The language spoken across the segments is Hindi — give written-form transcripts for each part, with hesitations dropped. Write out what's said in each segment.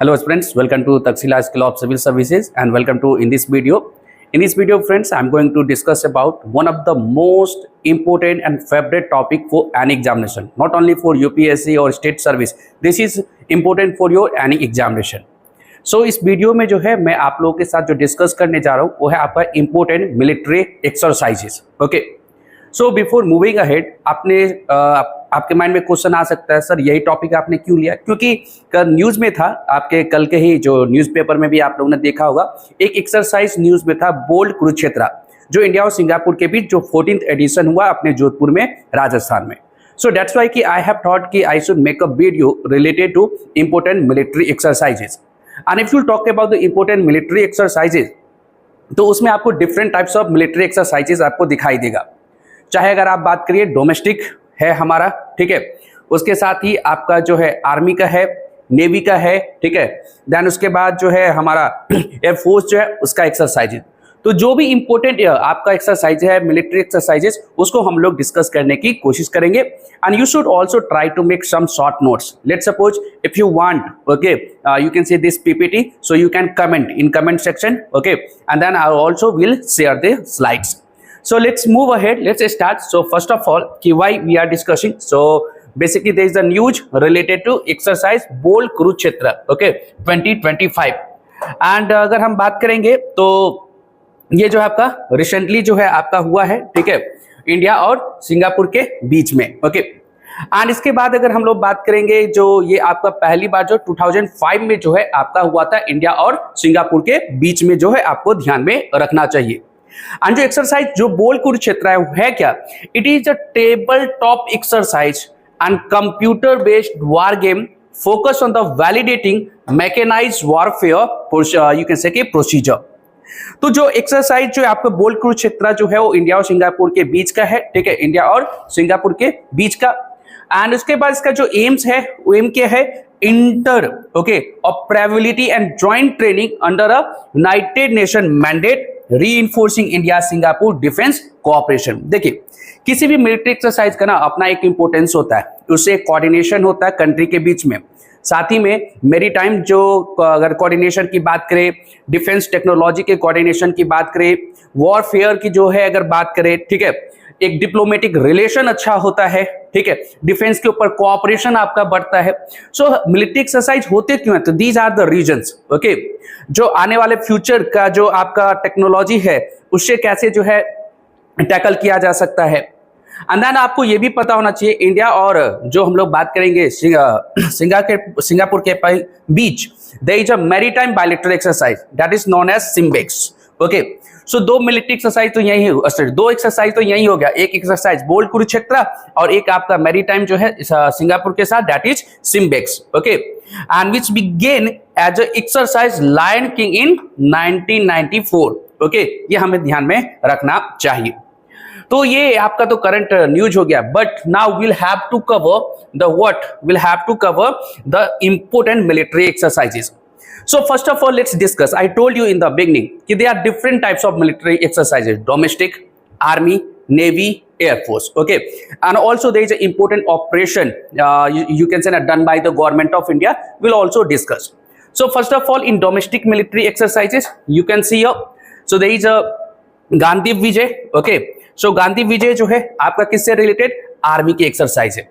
Hello friends, welcome to Taxila School of Civil Services and welcome to in this video. In this video friends, I'm going to discuss about one of the most important and favorite topic for any examination. Not only for UPSC or state service, this is important for your any examination. So इस वीडियो में जो है मैं आप लोगों के साथ जो डिस्कस करने जा रहा हूँ वो है आपका important military exercises. Okay, so before moving ahead आपके माइंड में क्वेश्चन आ सकता है, सर यही टॉपिक आपने क्यों लिया? क्योंकि न्यूज़ में था, आपके कल के ही जो न्यूज़पेपर में भी आप लोगों ने देखा होगा, एक एक्सरसाइज न्यूज़ में था बोल्ड कुरुक्षेत्र, जो इंडिया और सिंगापुर के बीच जो 14th एडिशन हुआ अपने जोधपुर में राजस्थान में. So that's why कि I have thought कि I should make a video related to important military exercises. And if you talk about the important military exercises, तो उसमें आपको different types of military exercises आपको दिखाई देगा. चाहे अगर आप बात करिए डोमेस्टिक है हमारा, ठीक है, उसके साथ ही आपका जो है आर्मी का है, नेवी का है, ठीक है, देन उसके बाद जो है हमारा एयरफोर्स जो है उसका एक्सरसाइजेज. तो जो भी इंपॉर्टेंट आपका एक्सरसाइज है मिलिट्री एक्सरसाइजेस, उसको हम लोग डिस्कस करने की कोशिश करेंगे. And you should also try to make some short notes. Let's suppose if you want, okay, you can see this PPT, so you can comment in comment section, okay, and then I also will share the slides. So let's move ahead, let's start. So first of all, why we are discussing? So basically there is a news related to exercise bold Kurukshetra, okay, 2025. and अगर हम बात करेंगे तो ये जो है आपका रिसेंटली जो है आपका हुआ है, ठीक है, इंडिया और सिंगापुर के बीच में, ओके. एंड इसके बाद अगर हम लोग बात करेंगे, जो ये आपका पहली बार जो 2005 में जो है आपका हुआ था इंडिया और सिंगापुर के बीच में, जो है आपको ध्यान में रखना चाहिए. एंड जो एक्सरसाइज जो बोल्ड कुरुक्षेत्र है क्या? It is a table top exercise and computer based war game focus on the validating mechanised warfare you can say कि प्रोसीजर. तो जो एक्सरसाइज जो आपका बोल्ड कुरुक्षेत्र जो है वो इंडिया और सिंगापुर के बीच का है, ठीक है, इंडिया और सिंगापुर के बीच का. एंड उसके बाद इसका जो एम्स है वो एम क्या है? Inter okay operability and joint training under a United nation mandate reinforcing India Singapore defence cooperation. देखिए, किसी भी मिलिट्री एक्सरसाइज का ना अपना एक इंपॉर्टेंस होता है, उससे कोऑर्डिनेशन होता है कंट्री के बीच में. साथ ही में मेरीटाइम जो अगर कोऑर्डिनेशन की बात करें, डिफेंस टेक्नोलॉजी के कोऑर्डिनेशन की बात करें, वॉरफेयर की जो है अगर बात करें, ठीक है, एक डिप्लोमेटिक रिलेशन अच्छा होता है, ठीक है, डिफेंस के ऊपर कोऑपरेशन आपका बढ़ता है. सो मिलिट्री एक्सरसाइज होते क्यों है? तो these are the reasons, okay. जो आने वाले फ्यूचर का जो आपका टेक्नोलॉजी है उससे कैसे जो है टैकल किया जा सकता है. एंड देन आपको ये भी पता होना चाहिए इंडिया और जो हम लोग बात करेंगे सिंगापुर के बीच there is a maritime bilateral exercise that is known as SIMBEX, okay. So दो मिलिट्री एक्सरसाइज तो यही दो एक्सरसाइज तो यही हो गया, एक एक्सरसाइज बोल्ड कुरुक्षेत्र और एक आपका मैरीटाइम जो है सिंगापुर के साथ that is SIMBEX, okay. And which began as a exercise lion king in 1994, okay. ये हमें ध्यान में रखना चाहिए. तो ये आपका तो करंट न्यूज हो गया, but now will have to cover the important military exercises. So first of all, let's discuss. I told you in the beginning that there are different types of military exercises: domestic, army, navy, air force. Okay, and also there is an important operation you can say done by the government of India. We'll also discuss. So first of all, in domestic military exercises, you can see here. So there is a Gandhi Vijay. Okay, so Gandhi Vijay जो है आपका किससे related? आर्मी की एक्सरसाइज है.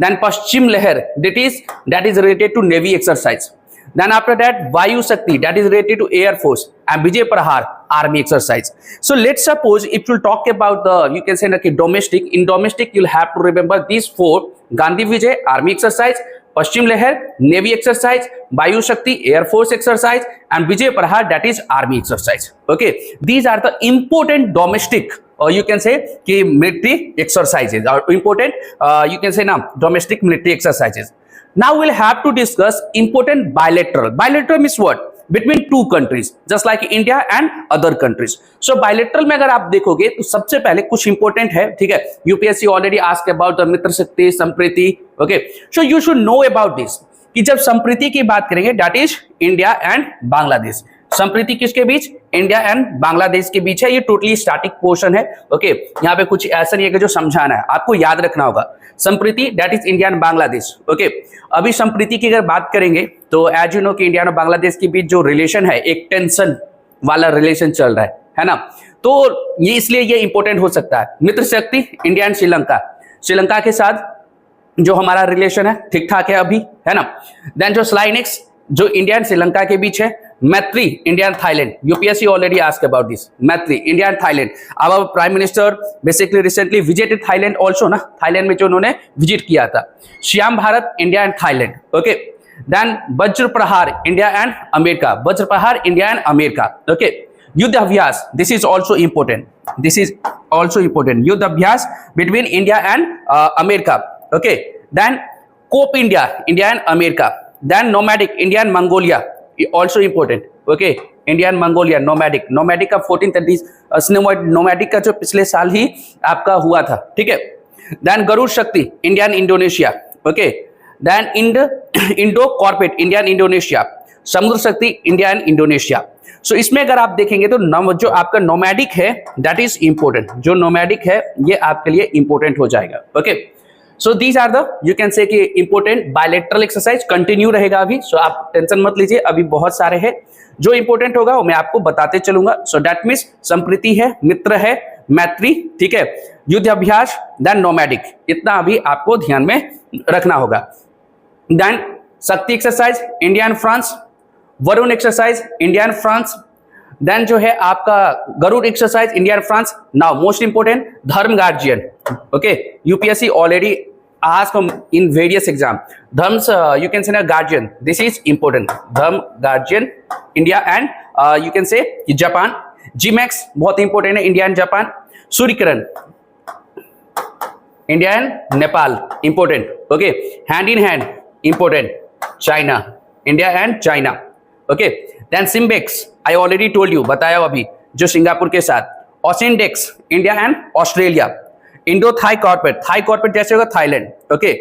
Then पश्चिम लहर that is related to navy exercise. Then after that, Vayu Shakti, that is related to Air Force, and Vijay Prahar, Army exercise. So let's suppose if you talk about the, you can say like domestic. In domestic, you'll have to remember these four: Gandhi Vijay, Army exercise; Paschim Lehar, Navy exercise; Vayu Shakti, Air Force exercise; and Vijay Prahar, that is Army exercise. Okay, these are the important domestic, or you can say कि military exercises, or important, you can say now domestic military exercises. Now we'll have to discuss important bilateral. Bilateral means what? Between two countries, just like India and other countries. So bilateral में अगर आप देखोगे तो सबसे पहले कुछ important है, ठीक है. UPSC already asked about the मित्र शक्ति, Sampriti, okay. So you should know about this. कि जब संप्रीति की बात करेंगे, that is India and Bangladesh. Sampriti किसके बीच? इंडिया एंड बांग्लादेश के बीच है। ये टोटली स्टैटिक पोर्शन है। ओके, यहाँ पे कुछ ऐसा नहीं है कि जो समझाना है, आपको याद रखना होगा। Sampriti that is India and Bangladesh. Okay, अभी संप्रीति की अगर बात करेंगे तो एज यू नो कि इंडिया और बांग्लादेश के बीच जो रिलेशन है, एक टेंशन वाला रिलेशन चल रहा है ना, तो ये इसलिए ये इंपॉर्टेंट हो सकता है। मित्र शक्ति इंडिया एंड श्रीलंका, श्रीलंका के साथ जो हमारा रिलेशन है ठीक ठाक है अभी, है ना। देन जो स्लाइनेक्स जो इंडिया एंड श्रीलंका के बीच है, Maitree India and Thailand, UPSC already asked about this, Maitree India and Thailand. Our prime minister basically recently visited Thailand also ना, थाईलैंड में जो उन्होंने विजिट किया था। Shyam Bharat India and Thailand. Okay, then Vajra Prahar India and America, वज्र Prahar India and America. Okay, Yudh Abhyas, this is also important, this is also important, Yudh Abhyas between India and America. Okay, then Cope India, India and America. Then nomadic India and Mongolia, also important. Okay, India and Mongolia, nomadic, nomadic का 1430 नोमैडिक का जो पिछले साल ही आपका हुआ था, ठीक है। Then Garuda Shakti India and Indonesia. Okay, then Indo corporate India and Indonesia, Samudra Shakti India and Indonesia. सो इसमें अगर आप देखेंगे तो जो आपका नोमैडिक है दैट इज इंपॉर्टेंट, जो नोमैडिक है ये आपके लिए इंपॉर्टेंट हो जाएगा। Okay, so these are the you can say कि इंपॉर्टेंट बायलैटरल एक्सरसाइज, कंटिन्यू रहेगा अभी। सो आप टेंशन मत लीजिए, अभी बहुत सारे हैं, जो इंपॉर्टेंट होगा वो मैं आपको बताते चलूंगा। सो दैट मीन्स संप्रीति है, मित्र है, मैत्री, ठीक है, युद्ध अभ्यास, देन नोमैडिक, इतना अभी आपको ध्यान में रखना होगा। Then Shakti exercise India and France, Varun exercise India and France, then जो है आपका Garuda exercise India and France. Now most important Dharma guardian. Okay, UPSC already asked in various exam, Dharms, you can say na guardian, this is important, Dharm guardian India and you can say Japan, GMAX बहुत इंपॉर्टेंट है, India and Japan. Suryakiran India and Nepal, important. Okay, hand in hand, important, China, India and China. Okay, then SIMBEX I already told you, बताया अभी, जो सिंगापुर के साथ। AUSINDEX India and Australia. Indo Thai corporate जैसे होगा Thailand. Okay,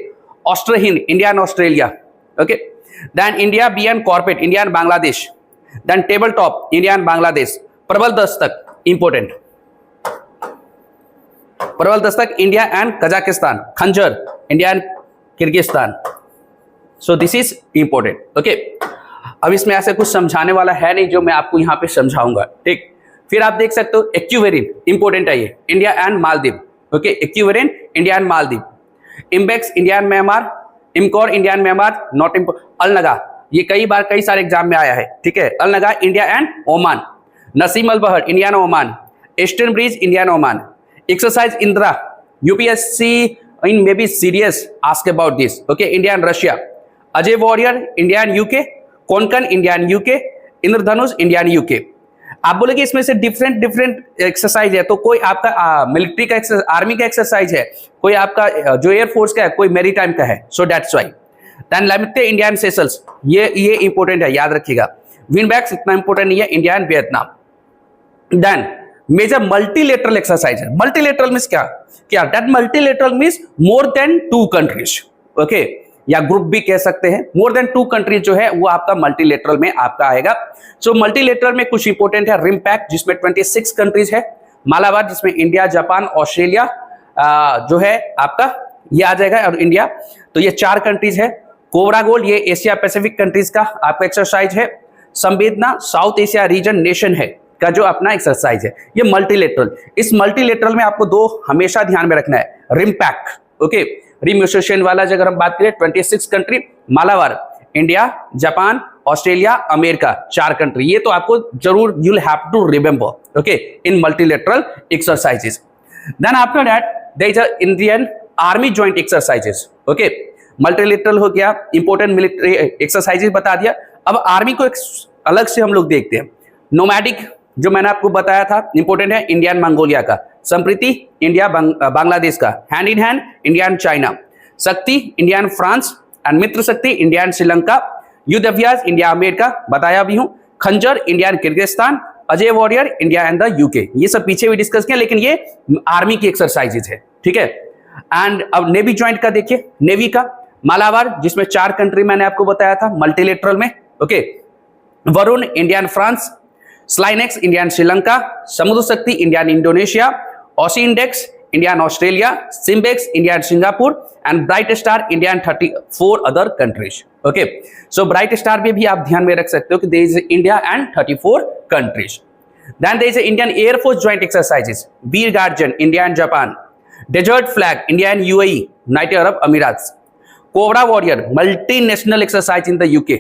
AUSTRAHIND India and Australia. Okay, then India B and corporate India and Bangladesh. Then table top India and Bangladesh. Prabal Dastak important, प्रबल दस्तक इंडिया एंड कजाकिस्तान। खंजर India and Kyrgyzstan. So this is important. Okay, अब इसमें ऐसे कुछ समझाने वाला है नहीं जो मैं आपको यहाँ पे समझाऊंगा, ठीक। फिर आप देख सकते हो एक्यूवेरिन, इंपॉर्टेंट है ये, India and Maldives. Okay, Ekuverin India and Maldives. IMBEX India and Myanmar, IMCOR India and Myanmar, not Al Nagah, ये कई सारे एग्जाम में आया है, ठीक है। Al Nagah India and Oman. Naseem Al Bahr India and Oman. Eastern Bridge India and Oman. Exercise Indira, UPSC in maybe serious ask about this. Okay, India and Russia. Ajay warrior India and UK. Konkan India and UK. Indradhanush India and UK. आप बोलेगे इसमें से डिफरेंट एक्सरसाइज है, तो कोई आपका मिलिट्री का आर्मी का एक्सरसाइज है, कोई आपका जो एयरफोर्स का है, कोई मैरीटाइम का है। So that's why. Then Lamitiye India and Seychelles, ये इंपॉर्टेंट है, याद रखिएगा। विनबैक्स इतना इंपॉर्टेंट नहीं है, India and Vietnam. Then major multilateral exercise है। मल्टीलेटरल मीन्स क्या that multilateral means more than 2 countries. Okay, या ग्रुप भी कह सकते हैं। मोर देन 2 कंट्रीज जो है वो आपका मल्टीलेटरल में आपका आएगा। सो मल्टीलेटरल में कुछ इंपॉर्टेंट है, रिमपैक्ट जिसमें 26 कंट्रीज है। मालाबार जिसमें इंडिया, जापान, ऑस्ट्रेलिया जो है आपका ये आ जाएगा, और इंडिया, तो ये 4 कंट्रीज है। कोबरा गोल्ड ये एशिया पैसिफिक कंट्रीज का आपका एक्सरसाइज है। संवेदना साउथ एशिया रीजन नेशन है का जो अपना एक्सरसाइज है, ये मल्टीलेटरल। इस मल्टीलेटरल में आपको 2 हमेशा ध्यान में रखना है, रिमपैक्ट। ओके, रिम एसोसिएशन वाला अगर हम बात करें 26 country, Malabar India, Japan, Australia, America, 4 country, ये तो आपको जरूर you will have to remember. Okay, in multilateral exercises. Then after that there is a Indian army joint exercises. Okay, multilateral हो गया, इंपॉर्टेंट मिलिट्री एक्सरसाइजेस बता दिया। अब आर्मी को एक अलग से हम लोग देखते हैं। नोमैडिक जो मैंने आपको बताया था इंपॉर्टेंट है, इंडिया एंड मंगोलिया का। संप्रीति इंडिया बांग्लादेश का। Hand in hand India and China. शक्ति इंडिया एंड फ्रांस एंड मित्र शक्ति इंडिया एंड श्रीलंका। युद्ध अभ्यास इंडिया अमेरिका, बताया भी हूं। खंजर India and Kyrgyzstan. Ajay warrior India and the UK, ये सब पीछे भी डिस्कस किया, लेकिन ये आर्मी की एक्सरसाइजेज है, ठीक है। एंड अब नेवी ज्वाइंट का देखिए, नेवी का मालाबार जिसमें 4 कंट्री मैंने आपको बताया था मल्टीलेटरल में। Okay, Varuna India and France. SLINEX India and Sri Lanka, Samudra Shakti India and Indonesia, AUSINDEX India and Australia, SIMBEX India and Singapore, and bright star India and 34 other countries. Okay, so bright star में भी आप ध्यान में रख सकते हो कि there is India and 34 countries. Then there is Indian air force joint exercises, Veer guardian India and Japan, desert flag India and UAE United Arab Emirates, Cobra Warrior multinational exercise in the UK,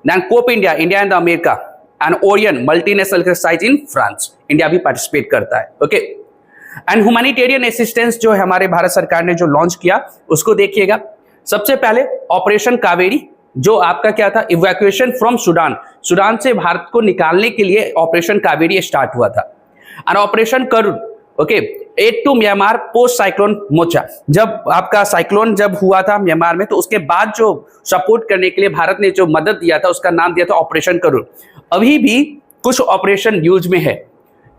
then Cope India India and America, and Orion multinational exercise in France, India भी पार्टिसिपेट करता है। ओके, एंड ह्यूमैनिटेरियन असिस्टेंस जो है हमारे भारत सरकार ने जो लॉन्च किया उसको देखिएगा। सबसे पहले ऑपरेशन कावेरी, जो आपका क्या था, इवैक्यूएशन फ्रॉम सूडान, सूडान से भारत को निकालने के लिए ऑपरेशन कावेरी स्टार्ट हुआ था। And operation Karuna, okay, aid to Myanmar post cyclone Mocha, जब आपका साइक्लोन जब हुआ था म्यांमार में तो उसके बाद जो सपोर्ट करने के लिए भारत ने जो मदद दिया था उसका नाम दिया था ऑपरेशन करुण। अभी भी कुछ ऑपरेशन न्यूज में है।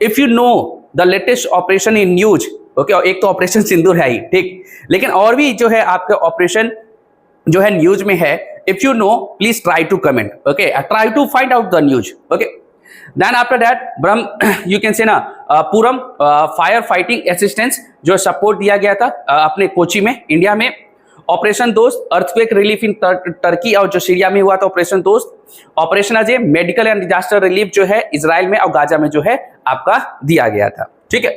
If you know the latest operation in news, okay, एक तो ऑपरेशन सिंदूर है ही, ठीक, लेकिन और भी जो है आपके ऑपरेशन जो है न्यूज में है। If you know please try to comment, okay, try to find out the news. Okay, then after that Brahma you can say ना पूरम फायर फाइटिंग असिस्टेंस जो सपोर्ट दिया गया था अपने कोची में इंडिया में। ऑपरेशन दोस्त अर्थक्वेक रिलीफ इन टर्की और जो सीरिया में हुआ था ऑपरेशन दोस्त। Operation Ajay medical and disaster relief जो है इजराइल में और गाजा में जो है आपका दिया गया था। ठीक है,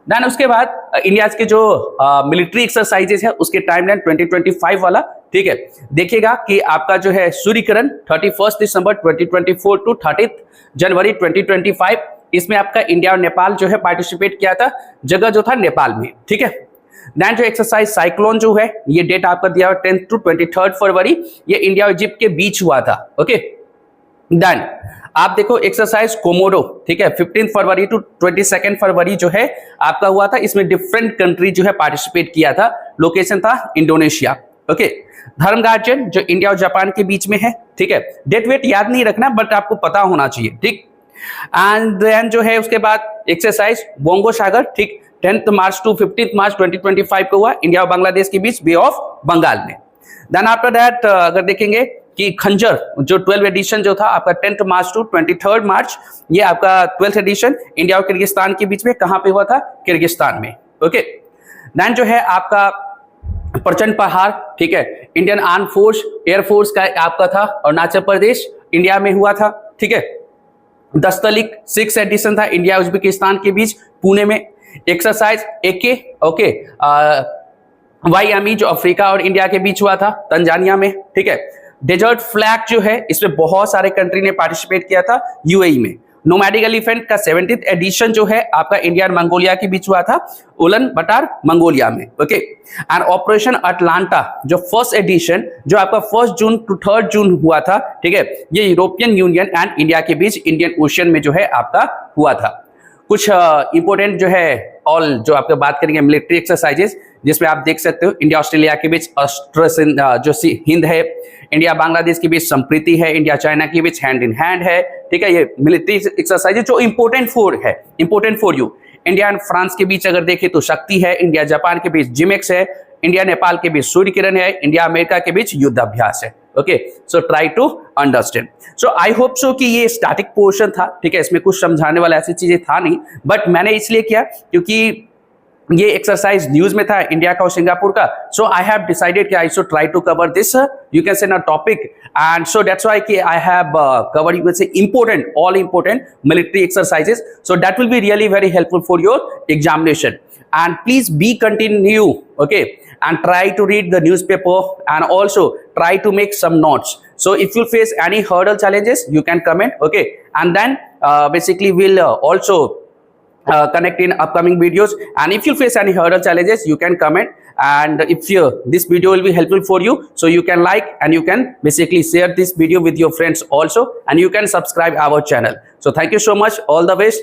देन उसके बाद इंडिया के जो मिलिट्री एक्सरसाइजेस है उसके टाइमलाइन 2025 वाला, ठीक है, देखिएगा कि आपका जो है सूर्यकिरण 31 दिसंबर 2024 टू 30 जनवरी 2025, इसमें आपका इंडिया और नेपाल जो है पार्टिसिपेट किया था, जगह जो था नेपाल में। ठीक है, देन जो एक्सरसाइज साइक्लोन जो है ये डेट आपका दिया हुआ 10 टू 23 फरवरी, ये इंडिया और इजिप्ट के बीच हुआ था। ओके, देन आप देखो एक्सरसाइज कोमोडो, ठीक है, 15 फरवरी टू 22 फरवरी जो है आपका हुआ था, इसमें डिफरेंट कंट्री जो है पार्टिसिपेट किया था, लोकेशन था इंडोनेशिया। ओके, धर्म गार्जन जो इंडिया और जापान के बीच में है, ठीक है, डेट वेट याद नहीं रखना बट आपको पता होना चाहिए, ठीक। एंड देन जो है उसके बाद एक्सरसाइज बोंगो सागर, ठीक, 10 मार्च टू 15 मार्च 2025 को हुआ इंडिया और बांग्लादेश के बीच बे ऑफ बंगाल में। देन आफ्टर दैट अगर देखेंगे कि खंजर जो 12 एडिशन जो था आपका 10 मार्च टू 23 मार्च, ये आपका 12th एडिशन इंडिया और किर्गिस्तान के बीच में कहां पे हुआ था, किर्गिस्तान में। ओके, देन जो है आपका प्रचंड पहाड़, ठीक है, इंडियन आर्म फोर्स एयरफोर्स का आपका था अरुणाचल प्रदेश इंडिया में हुआ था। ठीक है, दस्तलिक 6 एडिशन था इंडिया उज्बेकिस्तान के बीच पुणे में। एक्सरसाइज एके, ओके, वाईएमई जो अफ्रीका और इंडिया के बीच हुआ था तंजानिया में। ठीक है, डेजर्ट फ्लैग जो है इसमें बहुत सारे कंट्री ने पार्टिसिपेट किया था यूएई में। नोमैडिक एलिफेंट का 70th एडिशन जो है आपका इंडिया और मंगोलिया के बीच हुआ था उलन बटार मंगोलिया में। ओके, एंड ऑपरेशन अटलांटा जो फर्स्ट एडिशन जो आपका 1 जून टू 3 जून हुआ था, ठीक है, ये यूरोपियन यूनियन एंड इंडिया के बीच इंडियन ओशियन में जो है आपका हुआ था। कुछ इंपोर्टेंट जो है ऑल जो आपके बात करेंगे मिलिट्री एक्सरसाइजेस, जिसमें आप देख सकते हो इंडिया ऑस्ट्रेलिया के बीच जो हिंद है, इंडिया बांग्लादेश के बीच संप्रीति है, इंडिया चाइना के बीच हैंड इन हैंड है। ठीक है, ये मिलिट्री एक्सरसाइजेस जो important for you. India and France के बीच अगर देखें तो शक्ति है, इंडिया जापान के बीच जिमेक्स है, इंडिया नेपाल के बीच सूर्य किरण है, इंडिया अमेरिका के बीच युद्धाभ्यास है। Okay, so try to understand. So I hope so कि ये स्टैटिक पोर्शन था, ठीक है, इसमें कुछ समझाने वाला ऐसी चीजें था नहीं, बट मैंने इसलिए किया क्योंकि ये एक्सरसाइज न्यूज में था इंडिया का और सिंगापुर का। सो आई हैव डिसाइडेड कि I should try to cover this you can say ना topic, and so that's why कि I have cover you can say important all important military exercises, so that will be really very helpful for your examination. And please be continue, okay, and try to read the newspaper and also try to make some notes. So if you face any hurdle challenges, you can comment, okay, and then basically we'll also connect in upcoming videos. And if you face any hurdle challenges, you can comment, and if this video will be helpful for you, so you can like and you can basically share this video with your friends also, and you can subscribe our channel. So thank you so much, all the best.